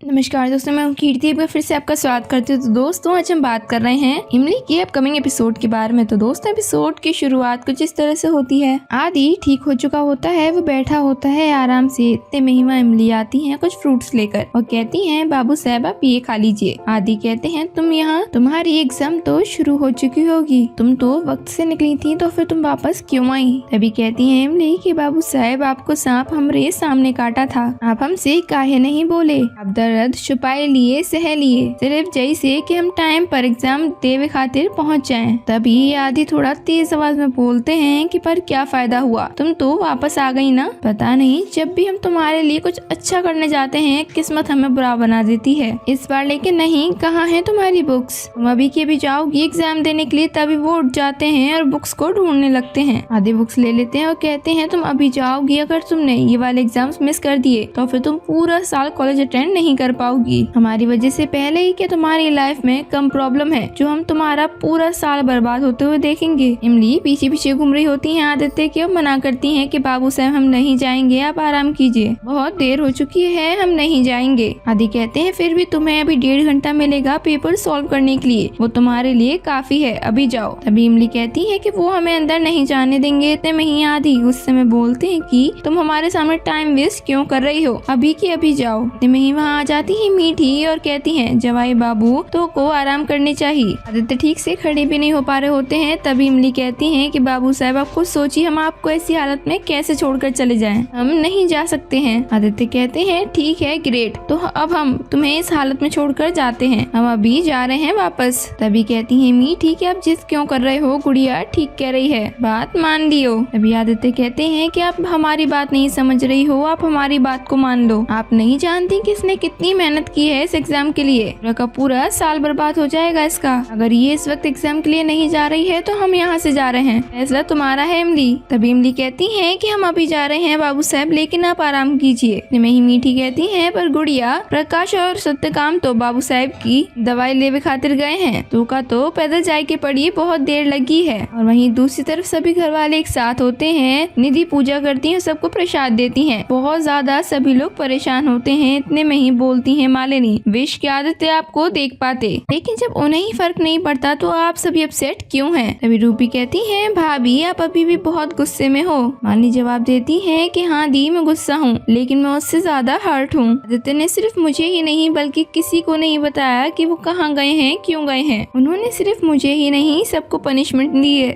नमस्कार दोस्तों, मैं कीर्ति एक बार फिर से आपका स्वागत करती हूँ। तो दोस्तों आज हम बात कर रहे हैं इमली के अपकमिंग एपिसोड के बारे में। तो दोस्तों एपिसोड की शुरुआत कुछ इस तरह से होती है। आदि ठीक हो चुका होता है, वो बैठा होता है आराम से। इतने में ही वहाँ इमली आती है कुछ फ्रूट्स लेकर और कहती है बाबू साहब आप ये खा लीजिए। आदि कहते हैं तुम यहाँ, तुम्हारी एग्जाम तो शुरू हो चुकी होगी, तुम तो वक्त से निकली थी, तो फिर तुम वापस क्यों आई? तभी कहती है इमली कि बाबू साहब आपको सांप हमरे सामने काटा था, आप हमसे काहे नहीं बोले? आप दर्द छुपाए लिए सह लिए, सिर्फ जैसे कि हम टाइम पर एग्जाम देवे खातिर पहुंच जाएं। तभी आदि थोड़ा तेज आवाज में बोलते हैं कि पर क्या फायदा हुआ, तुम तो वापस आ गई ना। पता नहीं जब भी हम तुम्हारे लिए कुछ अच्छा करने जाते हैं किस्मत हमें बुरा बना देती है। इस बार लेकिन नहीं, कहाँ है तुम्हारी बुक्स? तुम अभी के भी जाओगी एग्जाम देने के लिए। तभी वो उठ जाते हैं और बुक्स को ढूंढने लगते हैं। आधे बुक्स ले लेते हैं और कहते हैं तुम अभी जाओगी, अगर तुमने ये वाले एग्जाम्स मिस कर दिए तो फिर तुम पूरा साल कॉलेज अटेंड नहीं कर पाओगी। हमारी वजह से पहले ही कि तुम्हारी लाइफ में कम प्रॉब्लम है जो हम तुम्हारा पूरा साल बर्बाद होते हुए देखेंगे। इमली पीछे पीछे घूम रही होती है आदित्य के और मना करती हैं कि बाबू साहब हम नहीं जाएंगे, आप आराम कीजिए, बहुत देर हो चुकी है, हम नहीं जाएंगे। आदि कहते हैं फिर भी तुम्हें अभी 1.5 घंटा मिलेगा पेपर सॉल्व करने के लिए, वो तुम्हारे लिए काफी है, अभी जाओ। तभी इमली कहती है कि वो हमें अंदर नहीं जाने देंगे। इतने में ही आदि गुस्से में बोलते हैं कि तुम हमारे सामने टाइम वेस्ट क्यों कर रही हो, अभी की अभी जाओ। इतने में ही वहाँ आ जाती है मीठी और कहती हैं जवाई बाबू तो को आराम करनी चाहिए। आदित्य ठीक से खड़े भी नहीं हो पा रहे होते हैं। तभी इमली कहती हैं कि बाबू साहब आप खुद सोचिए, हम आपको ऐसी हालत में कैसे छोड़कर चले जाएं, हम नहीं जा सकते हैं। आदित्य कहते हैं ठीक है ग्रेट, तो अब हम तुम्हें इस हालत में छोड़कर जाते हैं, हम अभी जा रहे हैं वापस। तभी कहती है मीठी कि आप जिद क्यों कर रहे हो, गुड़िया ठीक कह रही है, बात मान लियो। तभी आदित्य कहते हैं कि आप हमारी बात नहीं समझ रही हो, आप हमारी बात को मान लो। आप नहीं जानती कि इसने कितनी मेहनत की है इस एग्जाम के लिए, पूरा का पूरा साल बर्बाद हो जाएगा इसका। अगर ये इस वक्त एग्जाम के लिए नहीं जा रही है तो हम यहाँ से जा रहे हैं, फैसला तुम्हारा है इमली। तभी इमली कहती है कि हम अभी जा रहे हैं बाबू साहब, लेकिन आप आराम कीजिए। में ही मीठी कहती है पर गुड़िया प्रकाश और सत्यकाम तो बाबू साहब की दवाई लेवे खातिर गए हैं, तू का तो पैदल जाए के पड़ी, बहुत देर लगी है। और वहीं दूसरी तरफ सभी घर वाले एक साथ होते हैं, निधि पूजा करती है, सबको प्रसाद देती है। बहुत ज्यादा सभी लोग परेशान होते हैं। इतने में ही बोलती है मालिनी विश की आदित्य आपको देख पाते, लेकिन जब उन्हें ही फर्क नहीं पड़ता तो आप सभी अपसेट क्यों हैं? तभी रूपी कहती है भाभी आप अभी भी बहुत गुस्से में हो। मालिनी जवाब देती है कि हाँ दी मैं गुस्सा हूँ, लेकिन मैं उससे ज्यादा हर्ट हूँ। आदित्य ने सिर्फ मुझे ही नहीं बल्कि किसी को नहीं बताया कि वो कहाँ गए हैं, क्यों गए हैं। उन्होंने सिर्फ मुझे ही नहीं सबको पनिशमेंट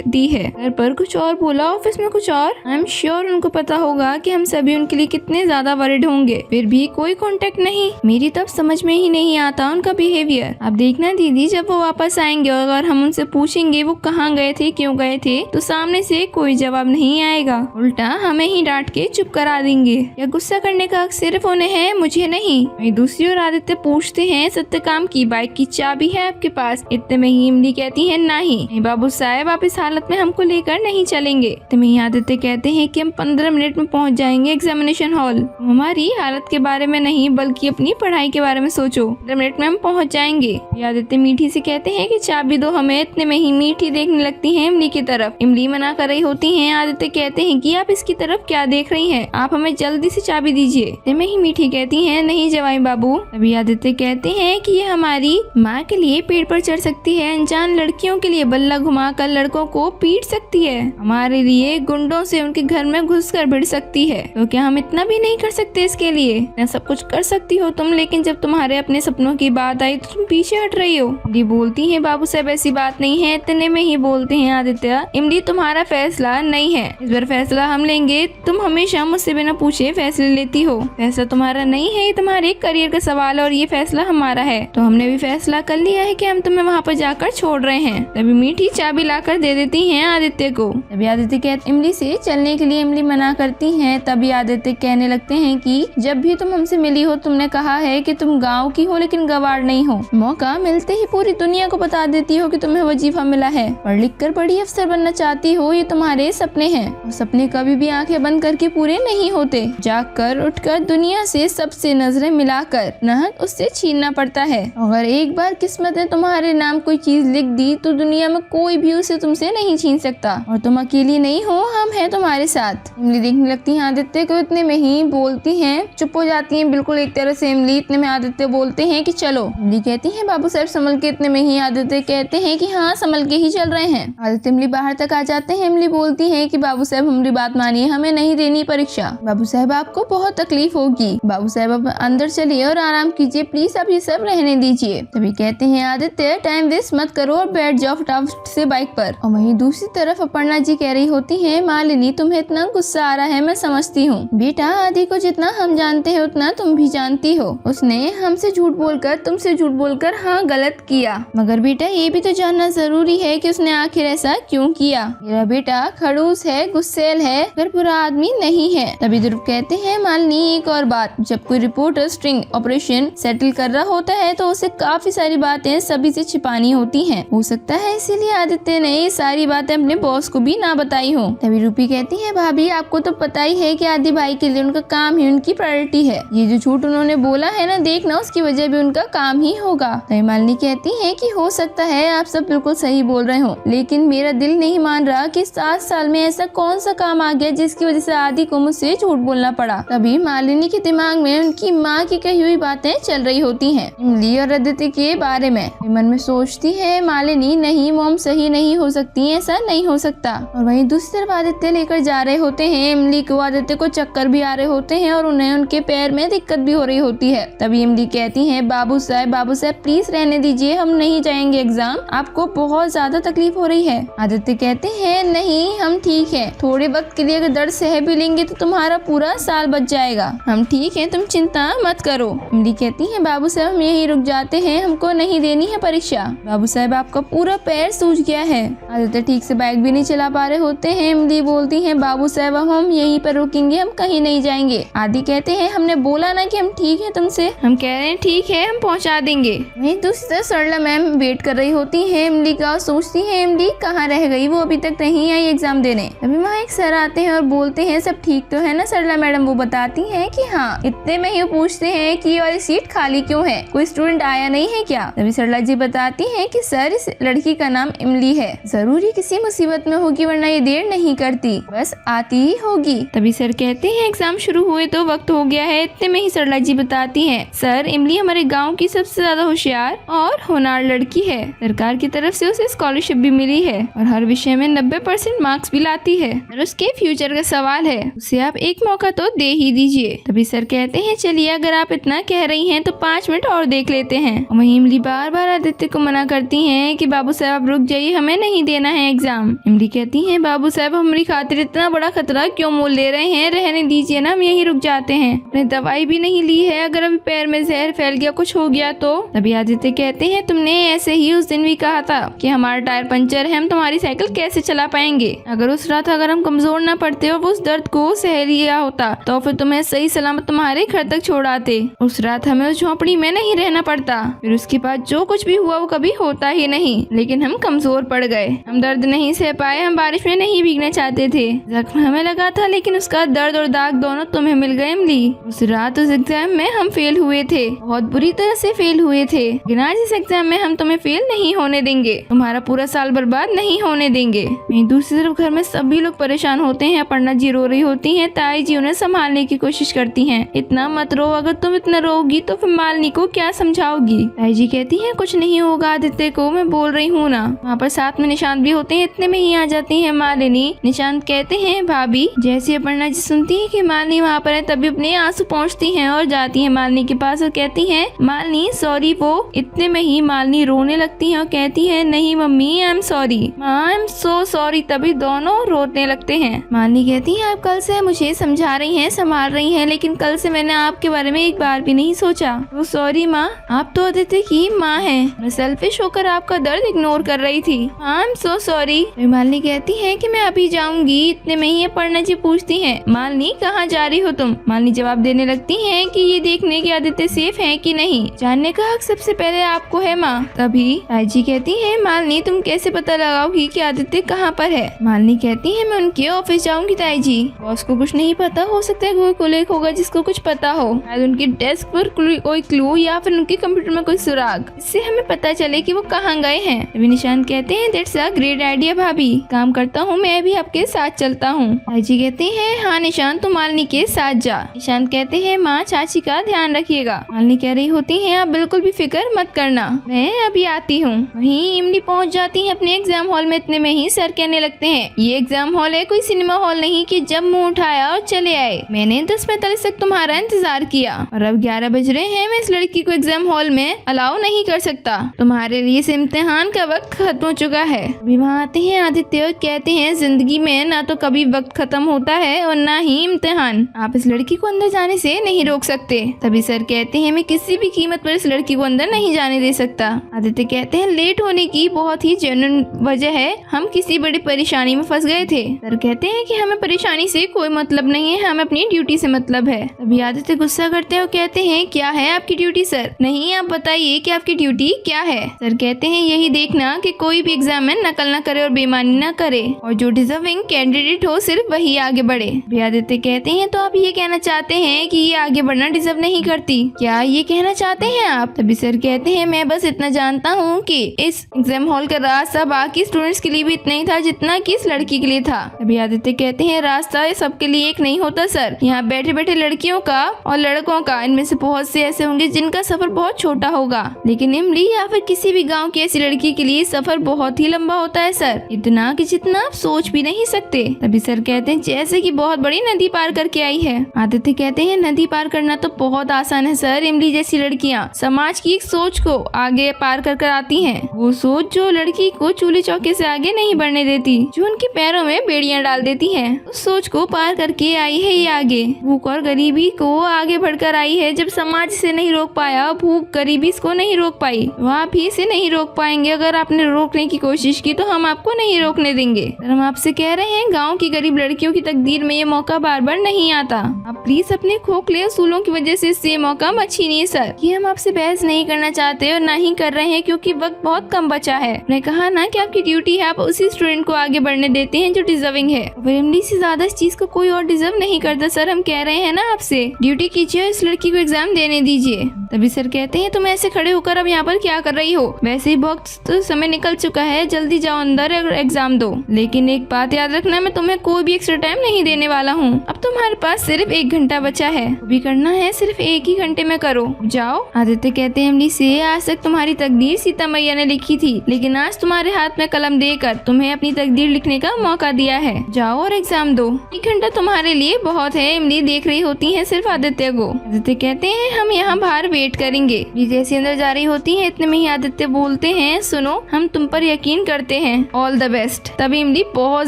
दी है। घर पर कुछ और बोला, ऑफिस में कुछ और। आई एम श्योर उनको पता होगा कि हम सभी उनके लिए कितने ज्यादा वरिड होंगे, फिर भी कोई कांटेक्ट नहीं। मेरी तब समझ में ही नहीं आता उनका बिहेवियर। अब देखना दीदी जब वो वापस आएंगे और अगर हम उनसे पूछेंगे वो कहाँ गए थे, क्यों गए थे, तो सामने से कोई जवाब नहीं आएगा, उल्टा हमें ही डांट के चुप करा देंगे। या गुस्सा करने का हक सिर्फ उन्हें है, मुझे नहीं। वहीं दूसरी ओर आदित्य पूछते हैं सत्यकाम की बाइक की चाबी है आपके पास? इतने में ही इमली कहती है नहीं बाबू साहब आप इस हालत में हमको लेकर नहीं चलेंगे। इतने में ही आदित्य कहते हैं कि हम 15 मिनट में पहुंच जाएंगे एग्जामिनेशन हॉल, हमारी हालत के बारे में नहीं बल्कि अपनी पढ़ाई के बारे में सोचो, 15 मिनट में हम पहुंच जाएंगे। आदित्य मीठी से कहते हैं कि चाबी दो हमें। इतने में ही मीठी देखने लगती है इमली की तरफ। इमली मना कर रही होती है। आदित्य कहते हैं कि आप इसकी तरफ क्या देख रही हैं, आप हमें जल्दी से चाबी दीजिए। इतने में ही मीठी कहती है नहीं जवाई बाबू। अभी आदित्य कहते हैं कि ये हमारी माँ के लिए पेड़ पर चढ़ सकती है, अनजान लड़कियों के लिए बल्ला घुमाकर लड़कों को पीट सकती है, हमारे लिए गुंडों से उनके घर में घुसकर भिड़ सकती है, तो क्या हम इतना भी नहीं कर सकते इसके लिए? इतना सब कुछ कर सकती हो तुम, लेकिन जब तुम्हारे अपने सपनों की बात आई तो तुम पीछे हट रही हो। इमली बोलती है बाबू साहब ऐसी बात नहीं है। इतने में ही बोलते हैं आदित्य इमली तुम्हारा फैसला नहीं है, इस बार फैसला हम लेंगे, तुम हमेशा मुझसे बिना पूछे फैसले लेती हो, फैसला तुम्हारा नहीं है, ये तुम्हारे करियर का सवाल है और ये फैसला हमारा है। तो हमने भी फैसला कर लिया है कि हम तुम्हें वहाँ पर जाकर छोड़ रहे हैं। तभी मीठी चाबी लाकर दे देती है आदित्य को। तभी आदित्य कहते इमली से चलने के लिए इमली मना करती है। तभी आदित्य कहने लगते हैं कि जब भी तुम हमसे मिली हो तुमने कहा है कि तुम गांव की हो लेकिन गवार नहीं हो। मौका मिलते ही पूरी दुनिया को बता देती हो कि तुम्हें वजीफा मिला है। पढ़ लिख कर बड़ी अफसर बनना चाहती हो, ये तुम्हारे सपने हैं और सपने कभी भी आंखें बंद करके पूरे नहीं होते। जाग कर उठकर दुनिया से सबसे नजरें मिलाकर नहक उससे छीनना पड़ता है। अगर एक बार किस्मत ने तुम्हारे नाम कोई चीज लिख दी तो दुनिया में कोई भी उसे तुमसे नहीं छीन सकता और तुम अकेली नहीं हो, हम हैं तुम्हारे साथ। इमली देखने लगती है आदित्य को, इतने में ही बोलती हैं, चुप हो जाती हैं बिल्कुल एक तरह से इमली। इतने में आदित्य बोलते हैं कि चलो। इमली कहती है बाबू साहब संभल के। इतने में ही आदित्य कहते हैं कि हाँ संभल के ही चल रहे हैं। आदित्य इमली बाहर तक आ जाते हैं। इमली बोलती है कि बाबू साहब हमारी बात मानिए, हमें नहीं देनी परीक्षा। बाबू साहब आपको बहुत तकलीफ होगी। बाबू साहब आप अंदर चलिए और आराम कीजिए, प्लीज आप ये सब रहने दीजिए। तभी कहते हैं आदित्य टाइम वेस्ट मत करो और बैठ जाओ फटाफट से बाइक पर। और वहीं दूसरी तरफ अपर्णा जी कह रही होती है मालिनी तुम्हें इतना गुस्सा आ रहा है मैं समझती हूँ। बेटा आदि को जितना हम जानते हैं उतना तुम भी जानती हो। उसने हमसे झूठ बोलकर तुमसे झूठ बोलकर हाँ गलत किया, मगर बेटा ये भी तो जानना जरूरी है कि उसने आखिर ऐसा क्यों किया। मेरा बेटा खड़ूस है, गुस्सेल है, पर बुरा आदमी नहीं है। तभी ध्रुव कहते हैं मालिनी एक और बात, जब कोई रिपोर्टर स्ट्रिंग ऑपरेशन सेटल कर रहा होता है तो उसे काफी सारी बातें सभी से छिपानी होती हैं। हो सकता है इसीलिए आदित्य ने ये सारी बातें अपने बॉस को भी ना बताई हो। तभी रूपी कहती है भाभी आपको तो पता ही है कि आदि भाई के लिए उनका काम ही उनकी प्रायोरिटी है। ये जो झूठ उन्होंने बोला है ना, देखना उसकी वजह भी उनका काम ही होगा। तभी मालिनी कहती है कि हो सकता है आप सब बिल्कुल सही बोल रहे हो, लेकिन मेरा दिल नहीं मान रहा कि 7 साल में ऐसा कौन सा काम आ गया जिसकी वजह से आदि को मुझसे झूठ बोलना पड़ा। तभी मालिनी के दिमाग में उनकी माँ की कही हुई बातें चल रही होती हैं इमली और आदित्य के बारे में। मन में सोचती है मालिनी नहीं मॉम सही नहीं हो सकती, ऐसा नहीं हो सकता। और वहीं दूसरी तरफ आदित्य लेकर जा रहे होते हैं इमली को। आदित्य को चक्कर भी आ रहे होते हैं और उन्हें उनके पैर में दिक्कत भी हो रही होती है। तभी इमली कहती है बाबू साहब प्लीज रहने दीजिए, हम नहीं जाएंगे एग्जाम, आपको बहुत ज्यादा तकलीफ हो रही है। आदित्य कहते हैं नहीं हम ठीक है, थोड़े वक्त के लिए अगर दर्द सह भी लेंगे तो तुम्हारा पूरा साल बच जाएगा, हम ठीक है तुम चिंता मत करो। इमली कहती है बाबू साहब हम यही रुक जाते हैं, हमको नहीं देनी है परीक्षा। बाबू साहब आपका पूरा पैर सूज गया है। आदित्य ठीक से बाइक भी नहीं चला पा रहे होते हैं। इमली बोलती है बाबू साहब हम यहीं पर रुकेंगे, हम कहीं नहीं जाएंगे। आदि कहते हैं हमने बोला ना कि हम ठीक है तुमसे, हम कह रहे हैं ठीक है हम पहुंचा देंगे। वहीं दूसरी तरफ सरला मैम वेट कर रही होती है इमली का, सोचती है इमली कहाँ रह गई, वो अभी तक नहीं आई एग्जाम देने। अभी वहाँ एक सर आते हैं और बोलते हैं सब ठीक तो है ना सरला मैडम। वो बताती है कि हाँ। इतने में ही पूछते हैं कि ये वाली सीट खाली क्यों है, कोई स्टूडेंट आया नहीं है क्या। तभी सरला जी बताती है कि सर इस लड़की का नाम इमली है, जरूरी किसी मुसीबत में होगी वरना ये देर नहीं करती, बस आती ही होगी। तभी सर कहते हैं एग्जाम शुरू हुए तो वक्त हो गया है। इतने में ही सरला जी बताती है सर इमली हमारे गाँव की सबसे ज्यादा होशियार और होनहार लड़की है, सरकार की तरफ से उसे स्कॉलरशिप भी मिली है और हर विषय में 90% मार्क्स भी लाती है और उसके फ्यूचर का सवाल है, उसे आप एक मौका तो दे ही दीजिए। तभी सर कहते हैं चलिए अगर आप इतना कह रही हैं तो 5 मिनट और देख लेते हैं। वहीं इमली बार बार आदित्य को मना करती हैं कि बाबू साहब रुक जाइए, हमें नहीं देना है एग्जाम। इमली कहती है बाबू साहब हमारी खातिर इतना बड़ा खतरा क्यों मोल ले रहे हैं, रहने दीजिए ना, हम यही रुक जाते हैं, अपने दवाई भी नहीं ली है, अगर अभी पैर में जहर फैल गया कुछ हो गया तो। तभी आदित्य कहते हैं तुमने ऐसे ही उस दिन भी कहा था कि हमारा टायर पंचर है, हम तुम्हारी साइकिल कैसे चला पाएंगे। अगर उस रात अगर हम कमजोर न पड़ते और उस दर्द को सह लिया होता तो फिर तुम्हें सही सलामत तुम्हारे घर तक छोड़ आते। उस रात हमें उस झोपड़ी में नहीं रहना पड़ता, फिर उसके बाद जो कुछ भी हुआ वो कभी होता ही नहीं, लेकिन हम कमजोर पड़ गए, हम दर्द नहीं सह पाए, हम बारिश में नहीं भीगना चाहते थे, जख्म हमें लगा था लेकिन उसका दर्द और दाग दोनों तुम्हें मिल गए इमली। उस रात उस एग्जाम में हम फेल हुए थे, बहुत बुरी तरह से फेल हुए थे, लेकिन आज इस एग्जाम में हम तुम्हें फेल नहीं होने देंगे, तुम्हारा पूरा साल बर्बाद नहीं होने देंगे। वहीं दूसरी तरफ घर में सभी लोग परेशान होते हैं। अपर्णा जी रो रही होती हैं, ताई जी उन्हें संभालने की कोशिश करती हैं, इतना मत रो, अगर तुम इतना रोगी तो फिर मालिनी को क्या समझाओगी। ताई जी कहती हैं कुछ नहीं होगा आदित्य को, मैं बोल रही हूँ ना। वहाँ पर साथ में निशांत भी होते हैं। इतने में ही आ जाती है मालिनी। निशांत कहते हैं भाभी। जैसे अपर्णा जी सुनती है कि मालिनी वहाँ पर है तभी अपने आंसू पहुँचती हैं और जाती है मालिनी के पास और कहती है मालिनी सॉरी वो। इतने में ही मालिनी रोने लगती है और कहती है नहीं mummy I am sorry, I am so sorry. तभी दोनों रोने लगते हैं। मालिनी कहती है आप कल से मुझे समझा रही हैं, संभाल रही हैं, लेकिन कल से मैंने आपके बारे में एक बार भी नहीं सोचा। तो सॉरी माँ, आप तो आदित्य की माँ हैं, मैं सेल्फिश होकर आपका दर्द इग्नोर कर रही थी, I am so sorry. Malini कहती है कि मैं अभी जाऊंगी। इतने में ही अपर्णा जी पूछती हैं मालिनी कहाँ जा रही हो तुम। मालिनी जवाब देने लगती हैं कि ये देख देखने की आदित्य सेफ है कि नहीं, जानने का हक सबसे पहले आपको है माँ। तभी ताईजी कहती है मालिनी तुम कैसे पता लगाओगी कि आदित्य कहाँ पर है। मालिनी कहती है मैं उनके ऑफिस जाऊंगी ताईजी। बॉस को कुछ नहीं पता, हो सकता है कोई कोलीग होगा जिसको कुछ पता हो, शायद उनकी डेस्क पर कोई क्लू या फिर उनके कंप्यूटर में कोई सुराग, इससे हमें पता चले कि वो कहाँ गए हैं। तभी निशांत कहते हैं दैट्स अ ग्रेट आइडिया भाभी, काम करता हूँ मैं भी आपके साथ चलता हूँ। ताईजी कहते हैं हाँ निशांत तुम मालिनी के साथ जा। निशांत कहते हैं माँ चाची का ध्यान रखिएगा। मालिनी कह रही होती है आप बिल्कुल भी फिक्र मत करना, मैं अभी आती हूँ। वहीं इमली पहुँच जाती है अपने एग्जाम हॉल में। इतने में ही सर कहने लगते हैं ये एग्जाम हॉल है, कोई सिनेमा हॉल नहीं कि जब मुंह उठाया और चले आए। मैंने 10:45 तक तुम्हारा इंतजार किया और अब 11 बज रहे हैं। मैं इस लड़की को एग्जाम हॉल में अलाउ नहीं कर सकता, तुम्हारे लिए इस इम्तिहान का वक्त खत्म हो चुका है। अभी वहाँ आते हैं आदित्य और कहते हैं जिंदगी में ना तो कभी वक्त खत्म होता है और ना ही इम्तिहान, आप इस लड़की को अंदर जाने से नहीं रोक सकते। तभी सर कहते हैं मैं किसी भी कीमत पर इस लड़की को अंदर नहीं जाने दे सकता। आदित्य कहते हैं लेट होने की बहुत ही जेन्युइन वजह है, हम किसी बड़ी परेशानी में फंस गए थे। सर कहते हैं कि हमें परेशानी से कोई मतलब नहीं है, हमें अपनी ड्यूटी से मतलब है। तभी आदित्य गुस्सा करते हैं और कहते हैं क्या है आपकी ड्यूटी सर? नहीं आप बताइए कि आपकी ड्यूटी क्या है। सर कहते हैं यही देखना कि कोई भी एग्जाम में नकल न करे और बेईमानी न करे और जो डिजर्विंग कैंडिडेट हो सिर्फ वही आगे बढ़े। आदित्य कहते हैं तो आप ये कहना चाहते हैं कि ये आगे बढ़ना डिजर्व नहीं करती, क्या ये कहना चाहते हैं आप? तभी सर कहते हैं मैं बस इतना जानता हूँ कि इस एग्जाम हॉल का रास्ता बाकी स्टूडेंट्स के लिए भी इतना ही था जितना कि इस लड़की के लिए था। तभी आदित्य कहते हैं रास्ता सबके लिए एक नहीं होता सर, यहाँ बैठे बैठे लड़कियों का और लड़कों का इनमें से बहुत से ऐसे होंगे जिनका सफर बहुत छोटा होगा, लेकिन इमली या फिर किसी भी गाँव की ऐसी लड़की के लिए सफर बहुत ही लंबा होता है सर, इतना कि जितना आप सोच भी नहीं सकते। तभी सर कहते हैं जैसे कि बहुत बड़ी नदी पार करके आई है। आदित्य कहते हैं नदी पार करना तो बहुत आसान है सर, इमली जैसी लड़कियां समाज की एक सोच को आगे पार कर आती हैं, वो सोच जो लड़की को चूल्हे चौके से आगे नहीं बढ़ने देती, जो उनके पैरों में बेड़ियां डाल देती है, उस सोच को पार करके आई है ये आगे। भूख और गरीबी को आगे बढ़कर आई है, जब समाज से नहीं रोक पाया, भूख गरीबी इसको नहीं रोक पाई, वह आप ही से नहीं रोक पाएंगे। अगर आपने रोकने की कोशिश की तो हम आपको नहीं रोकने देंगे। हम आपसे कह रहे हैं गाँव की गरीब लड़कियों की तकदीर में ये मौका बार बार नहीं आता, आप प्लीज अपने खोखले उसूलों की वजह से इससे मौका मत छीनिए सर। ये हम आपसे बहस नहीं करना चाहते और ना ही कर रहे हैं क्योंकि वक्त बहुत कम बचा है। मैंने कहा ना कि आपकी ड्यूटी है, आप उसी स्टूडेंट को आगे बढ़ने देते हैं जो डिजर्विंग है, इमली से ज्यादा इस चीज को कोई और डिजर्व नहीं करता सर। हम कह रहे हैं ना आपसे ड्यूटी कीजिए, इस लड़की को एग्जाम देने दीजिए। तभी सर कहते हैं तुम ऐसे खड़े होकर अब यहाँ पर क्या कर रही हो, वैसे ही बहुत तो समय निकल चुका है, जल्दी जाओ अंदर और एग्जाम दो। लेकिन एक बात याद रखना, मैं तुम्हें कोई भी एक्स्ट्रा टाइम नहीं देने वाला हूँ। अब तुम्हारे पास सिर्फ 1 घंटा बचा है, वो भी करना है सिर्फ 1 ही घंटे में करो, जाओ। आदित्य कहते हैं इमली से आज तक तुम्हारी तकदीर सीता मैया ने लिखी थी, लेकिन आज तुम्हारे हाथ में कलम देकर तुम्हें अपनी तकदीर लिखने का मौका दिया है, जाओ और एग्जाम दो। 1 घंटा तुम्हारे लिए बहुत है। इमली देख रही होती है सिर्फ आदित्य को। आदित्य कहते हैं हम यहाँ बाहर वेट करेंगे। जैसे अंदर जा रही होती है इतने में ही आदित्य बोलते हैं सुनो हम तुम पर यकीन करते हैं, ऑल द बेस्ट। तभी इमली बहुत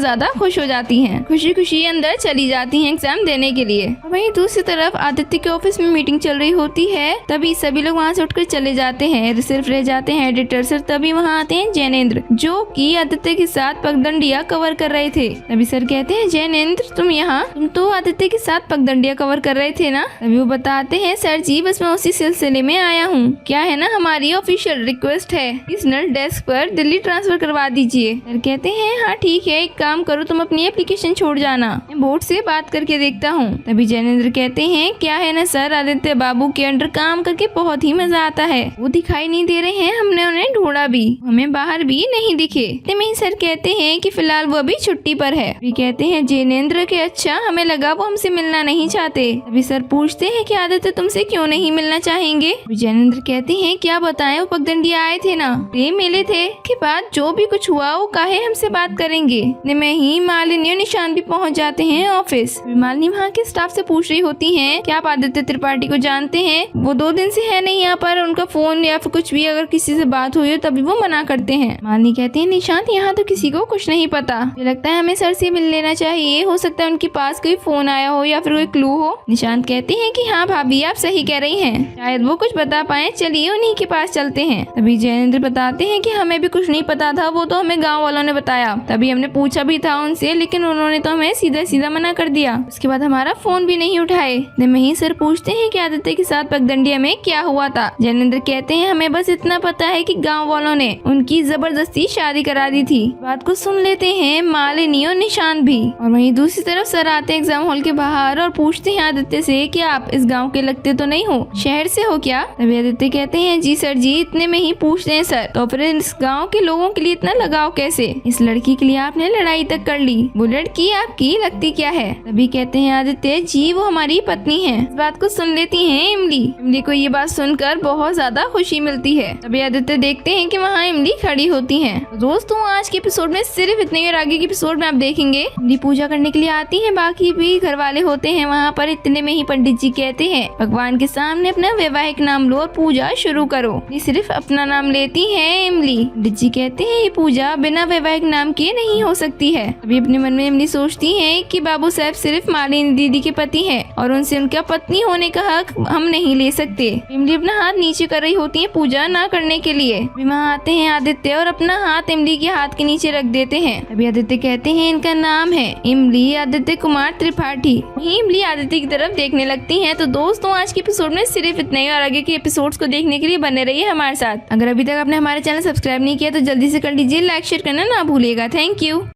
ज्यादा खुश हो जाती है, खुशी खुशी अंदर चली जाती है एग्जाम देने के लिए। वहीं दूसरी तरफ आदित्य के ऑफिस में मीटिंग चल रही होती है। तभी सभी लोग वहाँ से उठकर चले जाते हैं, सिर्फ रह जाते हैं एडिटर सर। तभी वहाँ आते हैं जैनेंद्र जो कि आदित्य के साथ पगडंडिया कवर कर रहे थे। तभी सर कहते हैं जैनेंद्र तुम यहाँ, तुम तो आदित्य के साथ पगडंडिया कवर कर रहे थे ना? तभी वो बताते हैं सर जी बस मैं उसी सिलसिले में आया हूँ, क्या है ना हमारी ऑफिशियल रिक्वेस्ट है, इस नल डेस्क पर दिल्ली ट्रांसफर करवा दीजिए। सर कहते हैं हाँ ठीक है, एक काम करो तुम अपनी एप्लीकेशन छोड़ जाना, मैं बोर्ड से बात करके देखता हूँ। तभी जैनेंद्र कहते हैं क्या है ना सर, आदित्य बाबू के अंडर काम करके बहुत ही मजा आता है, वो दिखाई नहीं दे रहे हैं, हमने उन्हें ढूंढा भी, हमें बाहर भी नहीं दिखे। तभी सर कहते हैं कि फिलहाल वो अभी छुट्टी पर है। भी कहते हैं जैनेंद्र के अच्छा, हमें लगा वो हमसे मिलना नहीं चाहते। तभी सर पूछते हैं कि आदित्य तुमसे क्यों नहीं मिलना चाहेंगे? जैनेंद्र कहते हैं क्या बताएं, वो पगडंडिया आए थे ना, प्रेम मिले थे, के बाद जो भी कुछ हुआ वो काहे हमसे बात करेंगे। में ही मालिनी और निशान भी पहुंच जाते हैं ऑफिस। मालिनी वहाँ के स्टाफ से पूछ रही होती हैं कि आप आदित्य त्रिपाठी को जानते हैं, वो 2 दिन से है नहीं यहाँ पर, उनका फोन या फिर कुछ भी अगर किसी से बात हुई हो तभी वो मना करते हैं। मालिनी कहती है निशांत यहाँ तो किसी को कुछ नहीं पता, मुझे लगता है हमें सर से मिल लेना चाहिए, हो सकता है उनके पास कोई फोन आया हो या फिर कोई क्लू हो। निशांत कहते हैं कि हाँ भाभी आप सही कह रही हैं, शायद वो कुछ बता पाए, चलिए उन्हीं के पास चलते हैं। तभी जैनेंद्र बताते हैं कि हमें भी कुछ नहीं पता था, वो तो हमें गाँव वालों ने बताया, तभी हमने पूछा भी था उनसे, लेकिन उन्होंने तो हमें सीधा सीधा मना कर दिया। उसके बाद हमारा फोन फोन भी नहीं उठाए। मही सर पूछते हैं कि आदित्य के साथ पगडंडिया में क्या हुआ था। जैनेंद्र कहते हैं हमें बस इतना पता है कि गांव वालों ने उनकी जबरदस्ती शादी करा दी थी। बात को सुन लेते हैं मालिनी और निशांत भी। और वहीं दूसरी तरफ सर आते हैं एग्जाम हॉल के बाहर और पूछते हैं आदित्य से कि आप इस गांव के लगते तो नहीं हो, शहर से हो क्या? तभी आदित्य कहते हैं जी सर जी, इतने में ही पूछते हैं सर, तो फिर इस गांव के लोगों के लिए इतना लगाव कैसे? इस लड़की के लिए आपने लड़ाई तक कर ली, वो लड़की आपकी लगती क्या है? तभी कहते हैं आदित्य जी वो हमारी पत्नी है। इस बात को सुन लेती है इमली को ये बात सुनकर बहुत ज्यादा खुशी मिलती है। तभी आदित्य देखते हैं कि वहाँ इमली खड़ी होती है। तो दोस्तों आज के एपिसोड में सिर्फ इतने ही और आगे के एपिसोड में आप देखेंगे इमली पूजा करने के लिए आती है, बाकी भी घर वाले होते हैं वहाँ पर। इतने में ही पंडित जी कहते हैं भगवान के सामने अपना वैवाहिक नाम लो और पूजा शुरू करो। ये सिर्फ अपना नाम लेती है इमली। पंडित जी कहते हैं ये पूजा बिना वैवाहिक नाम के नहीं हो सकती है। अभी अपने मन में इमली सोचती है कि बाबू साहब सिर्फ मालिनी दीदी के पति हैं और उनसे उनका पत्नी होने का हक हम नहीं ले सकते। इमली अपना हाथ नीचे कर रही होती है पूजा ना करने के लिए। वहाँ आते हैं आदित्य और अपना हाथ इमली के हाथ के नीचे रख देते हैं। अभी आदित्य कहते हैं इनका नाम है इमली आदित्य कुमार त्रिपाठी। वहीं इमली आदित्य की तरफ देखने लगती है। तो दोस्तों आज के एपिसोड में सिर्फ इतना ही और आगे के एपिसोड्स को देखने के लिए बने रहिए हमारे साथ। अगर अभी तक आपने हमारे चैनल सब्सक्राइब नहीं किया तो जल्दी से कर लीजिए, लाइक शेयर करना ना भूलिएगा। Thank you.